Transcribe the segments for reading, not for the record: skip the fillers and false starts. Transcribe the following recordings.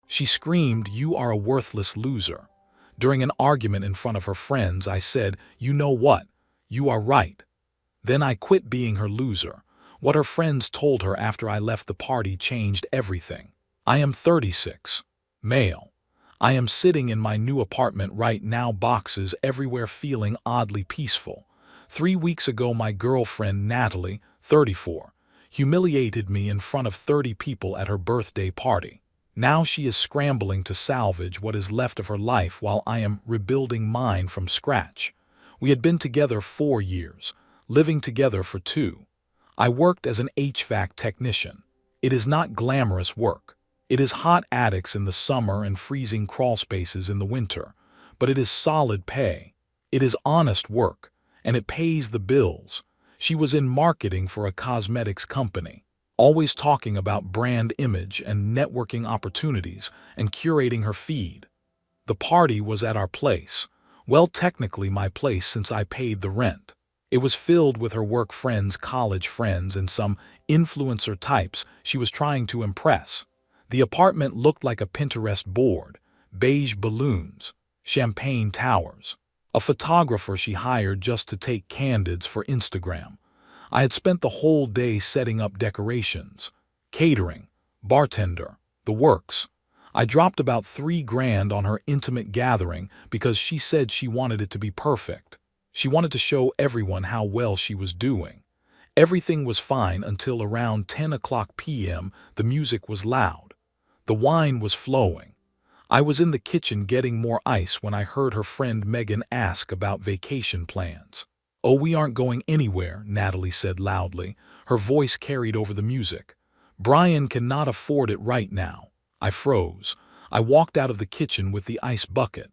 She screamed, "You are a worthless loser." During an argument in front of her friends, I said, "You know what? You are right." Then I quit being her loser. What her friends told her after I left the party changed everything. I am 36, male. I am sitting in my new apartment right now, boxes everywhere, feeling oddly peaceful. 3 weeks ago, my girlfriend Natalie, 34, humiliated me in front of 30 people at her birthday party. Now she is scrambling to salvage what is left of her life while I am rebuilding mine from scratch. We had been together 4 years, living together for 2. I worked as an HVAC technician. It is not glamorous work. It is hot attics in the summer and freezing crawl spaces in the winter. But it is solid pay. It is honest work, and it pays the bills. She was in marketing for a cosmetics company, always talking about brand image and networking opportunities and curating her feed. The party was at our place. Well, technically my place since I paid the rent. It was filled with her work friends, college friends, and some influencer types she was trying to impress. The apartment looked like a Pinterest board: beige balloons, champagne towers, a photographer she hired just to take candids for Instagram. I had spent the whole day setting up decorations, catering, bartender, the works. I dropped about $3,000 on her intimate gathering because she said she wanted it to be perfect. She wanted to show everyone how well she was doing. Everything was fine until around 10 o'clock p.m. The music was loud. The wine was flowing. I was in the kitchen getting more ice when I heard her friend Megan ask about vacation plans. "Oh, we aren't going anywhere," Natalie said loudly. Her voice carried over the music. "Brian cannot afford it right now." I froze. I walked out of the kitchen with the ice bucket.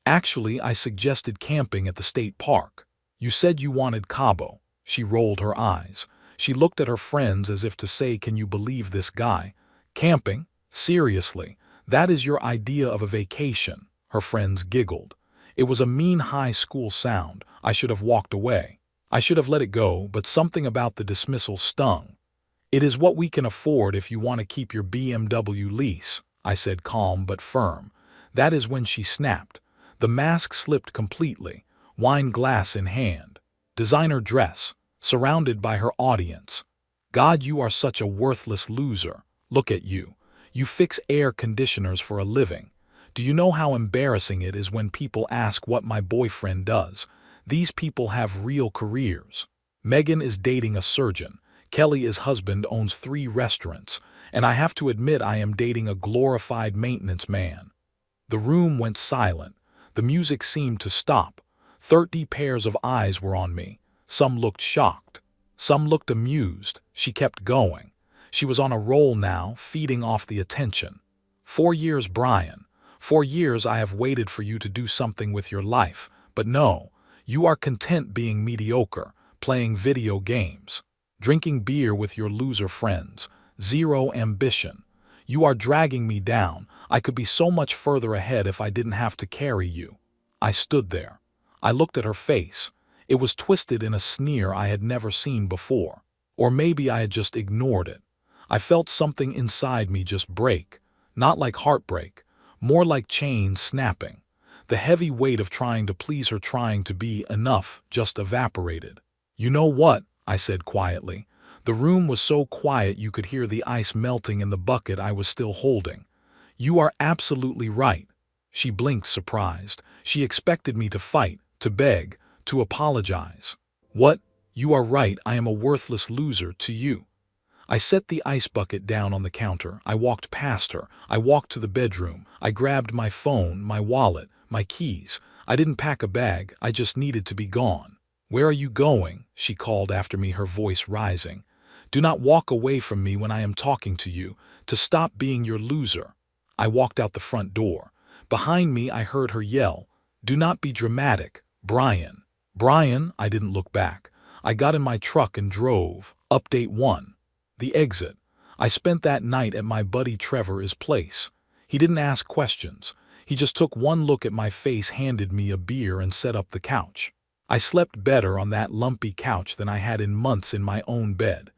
"Actually, I suggested camping at the state park." "You said you wanted Cabo." She rolled her eyes. She looked at her friends as if to say, "Can you believe this guy? Camping? Seriously, that is your idea of a vacation?" Her friends giggled. It was a mean high school sound. I should have walked away. I should have let it go, but something about the dismissal stung. "It is what we can afford if you want to keep your BMW lease," I said, calm but firm. That is when she snapped. The mask slipped completely, wine glass in hand, designer dress, surrounded by her audience. "God, you are such a worthless loser. Look at you. You fix air conditioners for a living. Do you know how embarrassing it is when people ask what my boyfriend does? These people have real careers. Megan is dating a surgeon. Kelly's husband owns 3 restaurants. And I have to admit I am dating a glorified maintenance man." The room went silent. The music seemed to stop. 30 pairs of eyes were on me. Some looked shocked. Some looked amused. She kept going. She was on a roll now, feeding off the attention. "4 years, Brian. 4 years I have waited for you to do something with your life. But no, you are content being mediocre, playing video games, drinking beer with your loser friends. Zero ambition. You are dragging me down. I could be so much further ahead if I didn't have to carry you." I stood there. I looked at her face. It was twisted in a sneer I had never seen before. Or maybe I had just ignored it. I felt something inside me just break. Not like heartbreak, more like chains snapping. The heavy weight of trying to please her, trying to be enough, just evaporated. "You know what?" I said quietly. The room was so quiet you could hear the ice melting in the bucket I was still holding. "You are absolutely right." She blinked, surprised. She expected me to fight, to beg, to apologize. "What? You are right, I am a worthless loser to you." I set the ice bucket down on the counter. I walked past her. I walked to the bedroom. I grabbed my phone, my wallet, my keys. I didn't pack a bag. I just needed to be gone. "Where are you going?" she called after me, her voice rising. "Do not walk away from me when I am talking to you. To stop being your loser." I walked out the front door. Behind me I heard her yell, "Do not be dramatic, Brian." "Brian," I didn't look back. I got in my truck and drove. Update 1. The exit. I spent that night at my buddy Trevor's place. He didn't ask questions. He just took one look at my face, handed me a beer, and set up the couch. I slept better on that lumpy couch than I had in months in my own bed.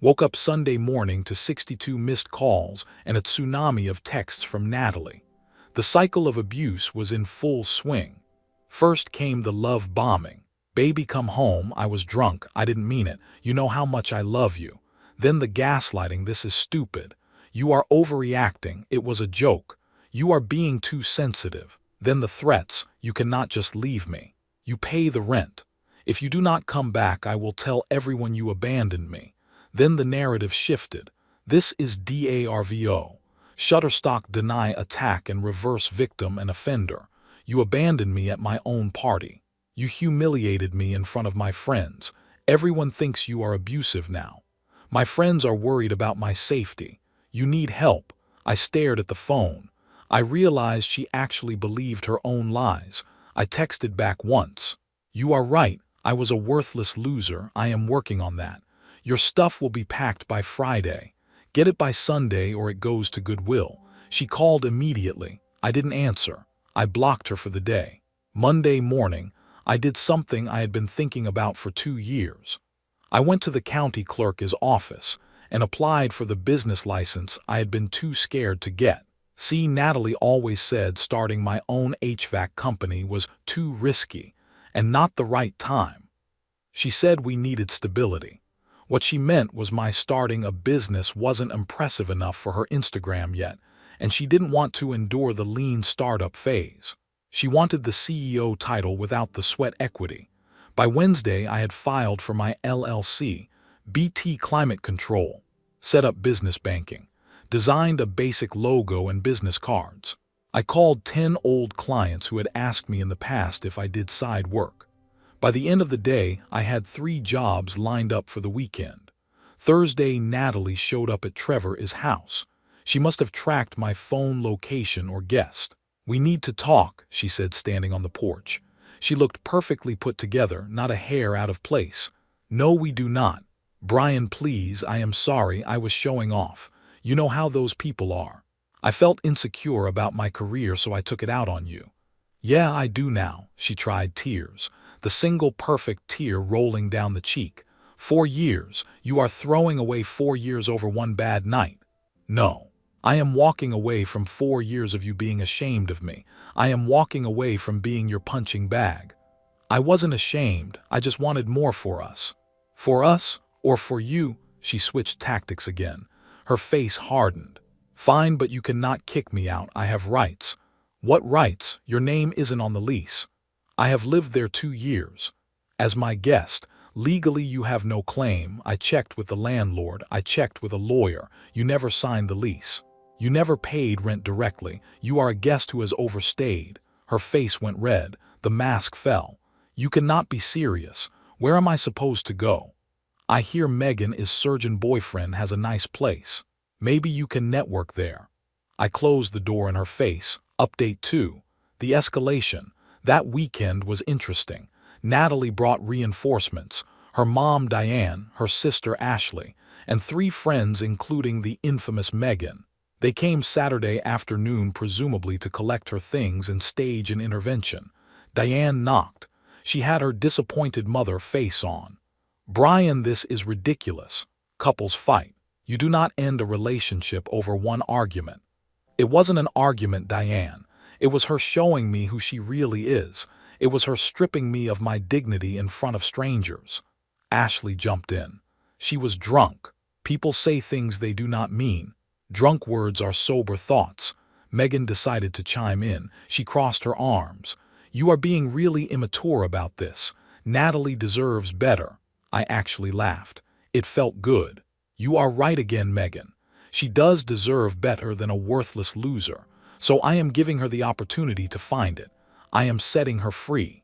Woke up Sunday morning to 62 missed calls and a tsunami of texts from Natalie. The cycle of abuse was in full swing. First came the love bombing. Baby, come home, I was drunk, I didn't mean it, you know how much I love you. Then the gaslighting, this is stupid. You are overreacting, it was a joke. You are being too sensitive. Then the threats, you cannot just leave me. You pay the rent. If you do not come back, I will tell everyone you abandoned me. Then the narrative shifted. This is DARVO. Shutterstock, deny, attack, and reverse victim and offender. You abandoned me at my own party. You humiliated me in front of my friends. Everyone thinks you are abusive now. My friends are worried about my safety. You need help. I stared at the phone. I realized she actually believed her own lies. I texted back once. You are right. I was a worthless loser. I am working on that. Your stuff will be packed by Friday. Get it by Sunday or it goes to Goodwill. She called immediately. I didn't answer. I blocked her for the day. Monday morning, I did something I had been thinking about for 2 years. I went to the county clerk's office and applied for the business license I had been too scared to get. See, Natalie always said starting my own HVAC company was too risky and not the right time. She said we needed stability. What she meant was my starting a business wasn't impressive enough for her Instagram yet, and she didn't want to endure the lean startup phase. She wanted the CEO title without the sweat equity. By Wednesday, I had filed for my LLC, BT Climate Control, set up business banking, designed a basic logo and business cards. I called 10 old clients who had asked me in the past if I did side work. By the end of the day, I had 3 jobs lined up for the weekend. Thursday, Natalie showed up at Trevor's house. She must have tracked my phone location or guessed. We need to talk, she said, standing on the porch. She looked perfectly put together, not a hair out of place. No, we do not. Brian, please, I am sorry, I was showing off. You know how those people are. I felt insecure about my career, so I took it out on you. Yeah, I do now, she tried, tears. The single perfect tear rolling down the cheek. 4 years, you are throwing away 4 years over one bad night. No. I am walking away from 4 years of you being ashamed of me. I am walking away from being your punching bag. I wasn't ashamed, I just wanted more for us. For us, or for you? She switched tactics again. Her face hardened. Fine, but you cannot kick me out, I have rights. What rights? Your name isn't on the lease. I have lived there 2 years. As my guest, legally you have no claim. I checked with the landlord, I checked with a lawyer. You never signed the lease. You never paid rent directly. You are a guest who has overstayed. Her face went red. The mask fell. You cannot be serious. Where am I supposed to go? I hear Megan's surgeon boyfriend has a nice place. Maybe you can network there. I closed the door in her face. Update 2. The escalation. That weekend was interesting. Natalie brought reinforcements. Her mom, Diane, her sister, Ashley, and 3 friends including the infamous Megan. They came Saturday afternoon presumably to collect her things and stage an intervention. Diane knocked. She had her disappointed mother face on. Brian, this is ridiculous. Couples fight. You do not end a relationship over one argument. It wasn't an argument, Diane. It was her showing me who she really is. It was her stripping me of my dignity in front of strangers. Ashley jumped in. She was drunk. People say things they do not mean. Drunk words are sober thoughts. Megan decided to chime in. She crossed her arms. You are being really immature about this. Natalie deserves better. I actually laughed. It felt good. You are right again, Megan. She does deserve better than a worthless loser. So I am giving her the opportunity to find it. I am setting her free.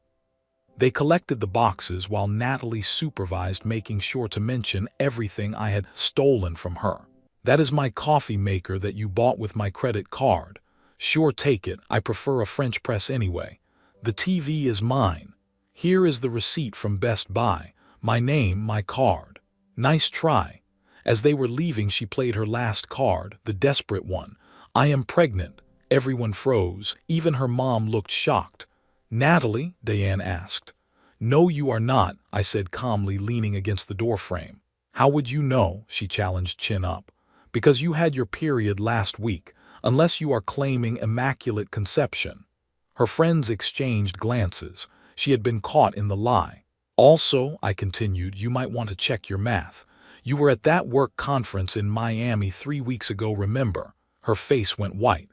They collected the boxes while Natalie supervised, making sure to mention everything I had stolen from her. That is my coffee maker that you bought with my credit card. Sure, take it. I prefer a French press anyway. The TV is mine. Here is the receipt from Best Buy. My name, my card. Nice try. As they were leaving, she played her last card, the desperate one. I am pregnant. Everyone froze. Even her mom looked shocked. Natalie? Diane asked. No, you are not, I said calmly, leaning against the doorframe. How would you know? She challenged, chin up. Because you had your period last week, unless you are claiming immaculate conception. Her friends exchanged glances. She had been caught in the lie. Also, I continued, you might want to check your math. You were at that work conference in Miami 3 weeks ago, remember? Her face went white.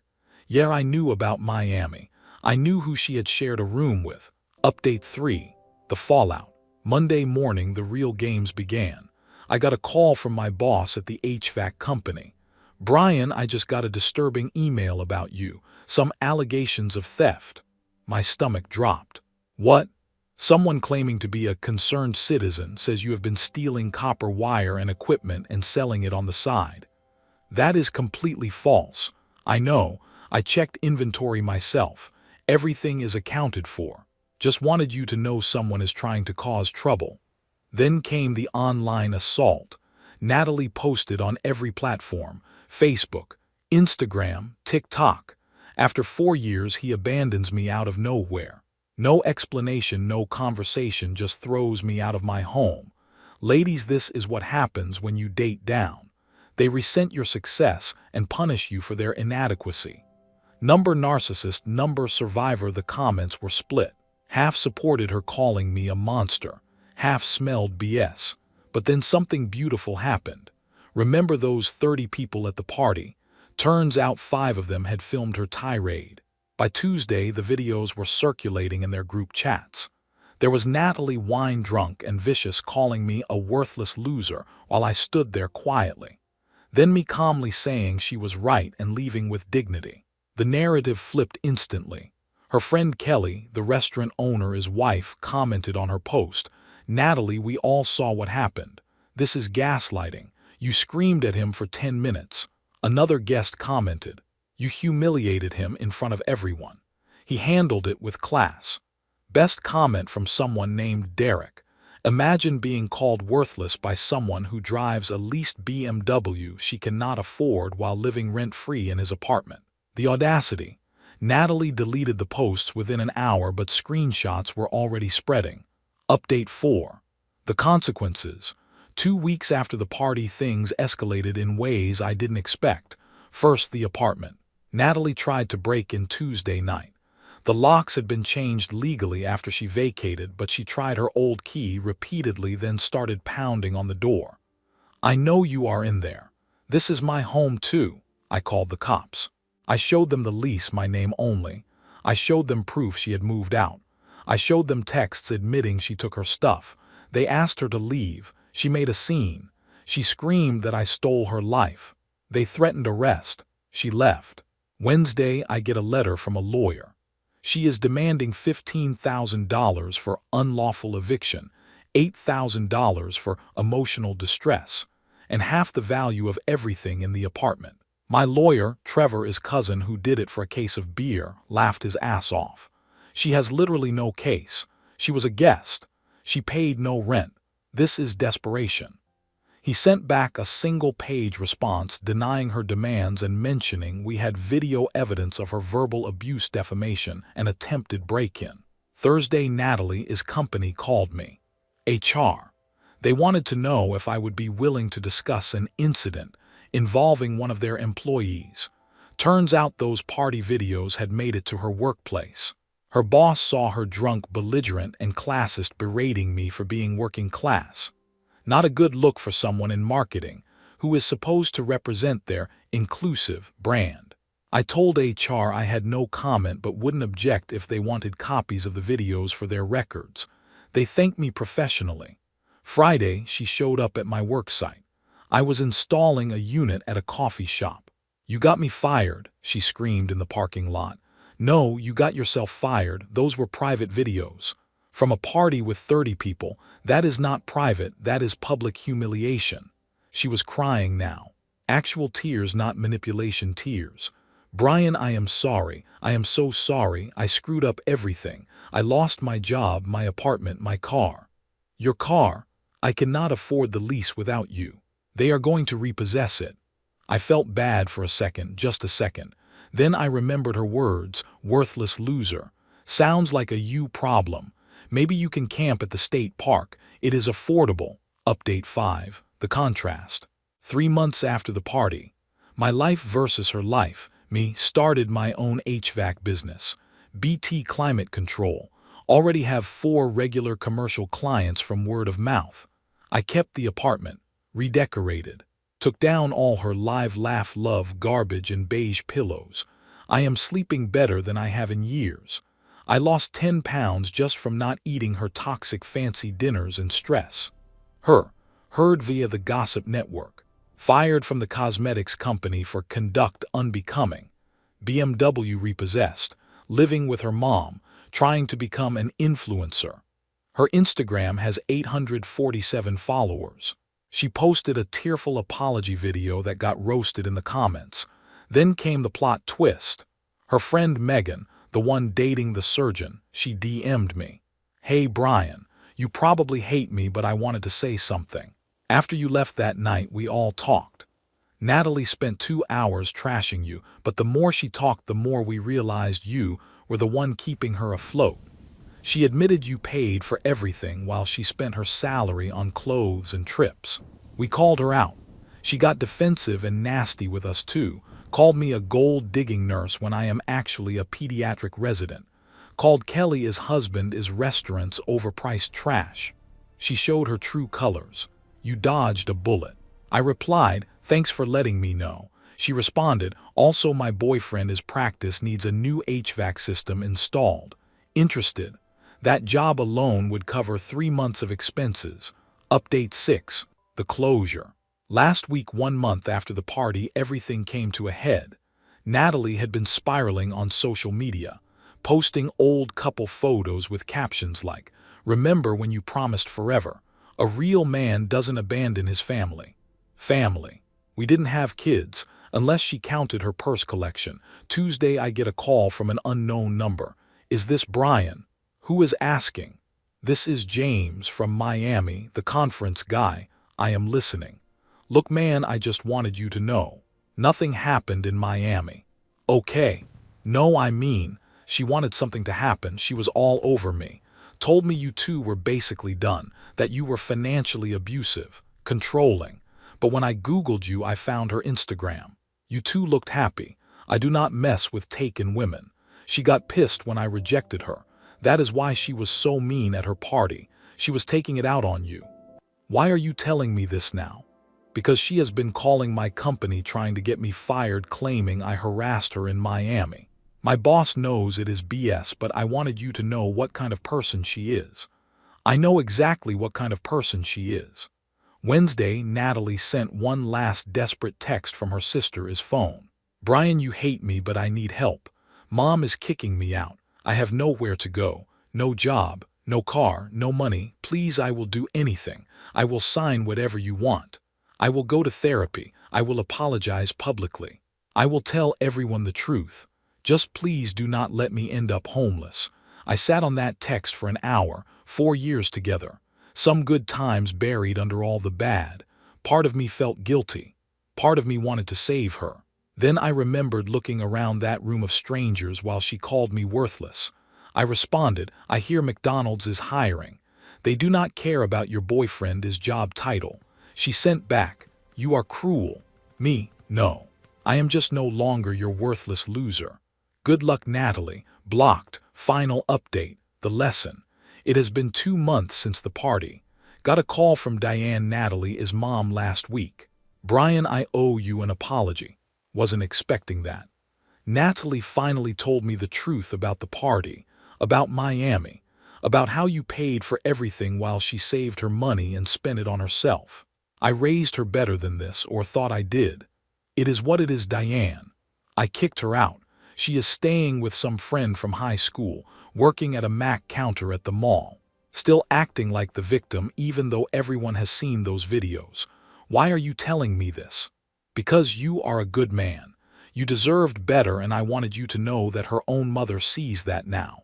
Yeah, I knew about Miami. I knew who she had shared a room with. Update 3. The fallout. Monday morning, the real games began. I got a call from my boss at the HVAC company. Brian, I just got a disturbing email about you. Some allegations of theft. My stomach dropped. What? Someone claiming to be a concerned citizen says you have been stealing copper wire and equipment and selling it on the side. That is completely false. I know. I checked inventory myself. Everything is accounted for. Just wanted you to know someone is trying to cause trouble. Then came the online assault. Natalie posted on every platform: Facebook, Instagram, TikTok. After 4 years, he abandons me out of nowhere. No explanation, no conversation, just throws me out of my home. Ladies, this is what happens when you date down. They resent your success and punish you for their inadequacy. Number narcissist, number survivor. The comments were split. Half supported her, calling me a monster. Half smelled BS. But then something beautiful happened. Remember those 30 people at the party? Turns out 5 of them had filmed her tirade. By Tuesday, the videos were circulating in their group chats. There was Natalie, wine-drunk and vicious, calling me a worthless loser while I stood there quietly. Then me calmly saying she was right and leaving with dignity. The narrative flipped instantly. Her friend Kelly, the restaurant owner's wife, commented on her post, "Natalie, we all saw what happened. This is gaslighting. You screamed at him for 10 minutes. Another guest commented, "You humiliated him in front of everyone. He handled it with class." Best comment from someone named Derek. "Imagine being called worthless by someone who drives a leased BMW she cannot afford while living rent-free in his apartment. The audacity." Natalie deleted the posts within an hour, but screenshots were already spreading. Update 4. The consequences. 2 weeks after the party, things escalated in ways I didn't expect. First, the apartment. Natalie tried to break in Tuesday night. The locks had been changed legally after she vacated, but she tried her old key repeatedly, then started pounding on the door. "I know you are in there. This is my home too." I called the cops. I showed them the lease, my name only. I showed them proof she had moved out. I showed them texts admitting she took her stuff. They asked her to leave. She made a scene. She screamed that I stole her life. They threatened arrest. She left. Wednesday, I get a letter from a lawyer. She is demanding $15,000 for unlawful eviction, $8,000 for emotional distress, and half the value of everything in the apartment. My lawyer, Trevor, his cousin who did it for a case of beer, laughed his ass off. She has literally no case. She was a guest. She paid no rent. This is desperation. He sent back a single-page response denying her demands and mentioning we had video evidence of her verbal abuse, defamation, and attempted break-in. Thursday, Natalie's company called me. HR. They wanted to know if I would be willing to discuss an incident involving one of their employees. Turns out those party videos had made it to her workplace. Her boss saw her drunk, belligerent, and classist, berating me for being working class. Not a good look for someone in marketing who is supposed to represent their inclusive brand. I told HR I had no comment but wouldn't object if they wanted copies of the videos for their records. They thanked me professionally. Friday, she showed up at my work site. I was installing a unit at a coffee shop. "You got me fired," she screamed in the parking lot. "No, you got yourself fired. Those were private videos. From a party with 30 people, that is not private, that is public humiliation." She was crying now. Actual tears, not manipulation tears. "Brian, I am sorry. I am so sorry. I screwed up everything. I lost my job, my apartment, my car." "Your car? I cannot afford the lease without you. They are going to repossess it." I felt bad for a second, just a second. Then I remembered her words, "worthless loser." Sounds like a you problem. Maybe you can camp at the state park. It is affordable. Update 5. The contrast. 3 months after the party. My life versus her life. Me started my own HVAC business. BT Climate Control. Already have 4 regular commercial clients from word of mouth. I kept the apartment. Redecorated. Took down all her live laugh love garbage and beige pillows. I am sleeping better than I have in years. I lost 10 pounds just from not eating her toxic fancy dinners and stress. Heard via the gossip network. Fired from the cosmetics company for conduct unbecoming. BMW repossessed. Living with her mom. Trying to become an influencer. Her Instagram has 847 followers. She posted a tearful apology video that got roasted in the comments. Then came the plot twist. Her friend Megan, the one dating the surgeon, she DM'd me. "Hey Brian, you probably hate me, but I wanted to say something. After you left that night, we all talked. Natalie spent 2 hours trashing you, but the more she talked, the more we realized you were the one keeping her afloat. She admitted you paid for everything while she spent her salary on clothes and trips. We called her out. She got defensive and nasty with us too. Called me a gold-digging nurse when I am actually a pediatric resident. Called Kelly's husband is restaurants overpriced trash. She showed her true colors. You dodged a bullet." I replied, "Thanks for letting me know." She responded, "Also my boyfriend is practice needs a new HVAC system installed. Interested? That job alone would cover 3 months of expenses." Update 6. The closure. Last week, 1 month after the party, everything came to a head. Natalie had been spiraling on social media, posting old couple photos with captions like, "Remember when you promised forever? A real man doesn't abandon his family." Family. We didn't have kids, unless she counted her purse collection. Tuesday I get a call from an unknown number. "Is this Brian?" "Who is asking?" "This is James from Miami, the conference guy. I am listening." "Look man, I just wanted you to know. Nothing happened in Miami." "Okay." "No, I mean, she wanted something to happen. She was all over me. Told me you two were basically done, that you were financially abusive, controlling. But when I Googled you, I found her Instagram. You two looked happy. I do not mess with taken women. She got pissed when I rejected her. That is why she was so mean at her party. She was taking it out on you." "Why are you telling me this now?" "Because she has been calling my company trying to get me fired, claiming I harassed her in Miami. My boss knows it is BS, but I wanted you to know what kind of person she is." "I know exactly what kind of person she is." Wednesday, Natalie sent one last desperate text from her sister's phone. "Brian, you hate me, but I need help. Mom is kicking me out. I have nowhere to go, no job, no car, no money. Please, I will do anything. I will sign whatever you want. I will go to therapy. I will apologize publicly. I will tell everyone the truth. Just please do not let me end up homeless." I sat on that text for an hour, 4 years together. Some good times buried under all the bad. Part of me felt guilty. Part of me wanted to save her. Then I remembered looking around that room of strangers while she called me worthless. I responded, "I hear McDonald's is hiring. They do not care about your boyfriend's job title." She sent back, "You are cruel." Me, no. I am just no longer your worthless loser. Good luck, Natalie. Blocked. Final update. The lesson. It has been 2 months since the party. Got a call from Diane, Natalie's mom, last week. "Brian, I owe you an apology." Wasn't expecting that. Natalie finally told me the truth about the party, about Miami, about how you paid for everything while she saved her money and spent it on herself. I raised her better than this, or thought I did. It is what it is, Diane. I kicked her out. She is staying with some friend from high school, working at a Mac counter at the mall. Still acting like the victim even though everyone has seen those videos. Why are you telling me this? Because you are a good man. You deserved better, and I wanted you to know that her own mother sees that now.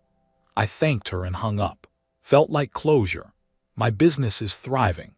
I thanked her and hung up. Felt like closure. My business is thriving.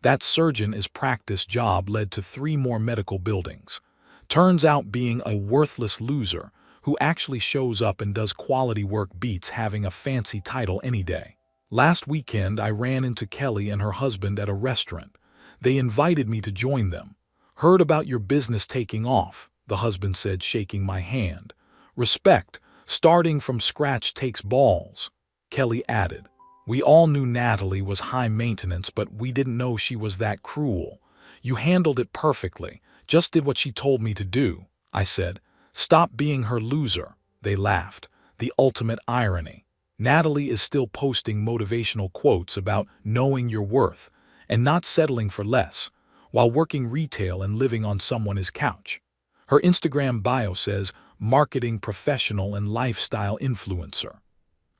That surgeon's practice job led to 3 more medical buildings. Turns out being a worthless loser who actually shows up and does quality work beats having a fancy title any day. Last weekend I ran into Kelly and her husband at a restaurant. They invited me to join them. Heard about your business taking off, the husband said, shaking my hand. Respect, starting from scratch takes balls, Kelly added. We all knew Natalie was high maintenance, but we didn't know she was that cruel. You handled it perfectly, just did what she told me to do, I said. Stop being her loser, they laughed. The ultimate irony. Natalie is still posting motivational quotes about knowing your worth and not settling for less, while working retail and living on someone's couch. Her Instagram bio says, marketing professional and lifestyle influencer.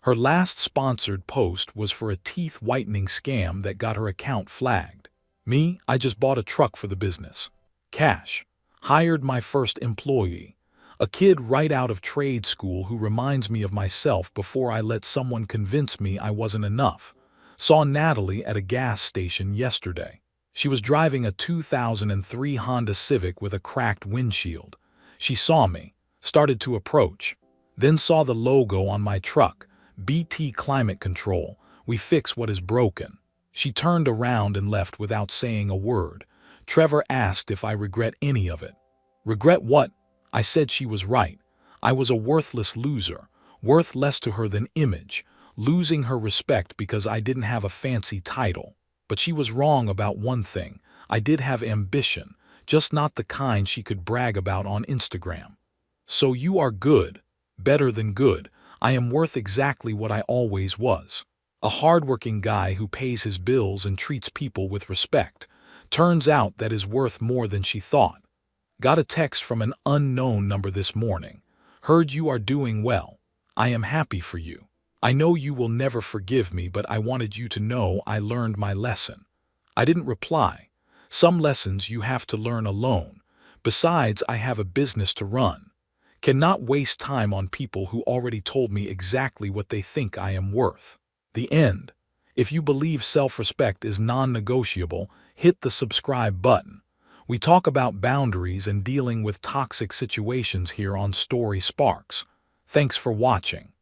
Her last sponsored post was for a teeth whitening scam that got her account flagged. Me, I just bought a truck for the business. Cash. Hired my first employee. A kid right out of trade school who reminds me of myself before I let someone convince me I wasn't enough. Saw Natalie at a gas station yesterday. She was driving a 2003 Honda Civic with a cracked windshield. She saw me, started to approach, then saw the logo on my truck, BT Climate Control. We fix what is broken. She turned around and left without saying a word. Trevor asked if I regret any of it. Regret what? I said she was right. I was a worthless loser, worth less to her than image, losing her respect because I didn't have a fancy title. But she was wrong about one thing. I did have ambition, just not the kind she could brag about on Instagram. So you are good, better than good. I am worth exactly what I always was. A hardworking guy who pays his bills and treats people with respect. Turns out that is worth more than she thought. Got a text from an unknown number this morning. Heard you are doing well. I am happy for you. I know you will never forgive me, but I wanted you to know I learned my lesson. I didn't reply. Some lessons you have to learn alone. Besides, I have a business to run. Cannot waste time on people who already told me exactly what they think I am worth. The end. If you believe self-respect is non-negotiable, hit the subscribe button. We talk about boundaries and dealing with toxic situations here on Story Sparks. Thanks for watching.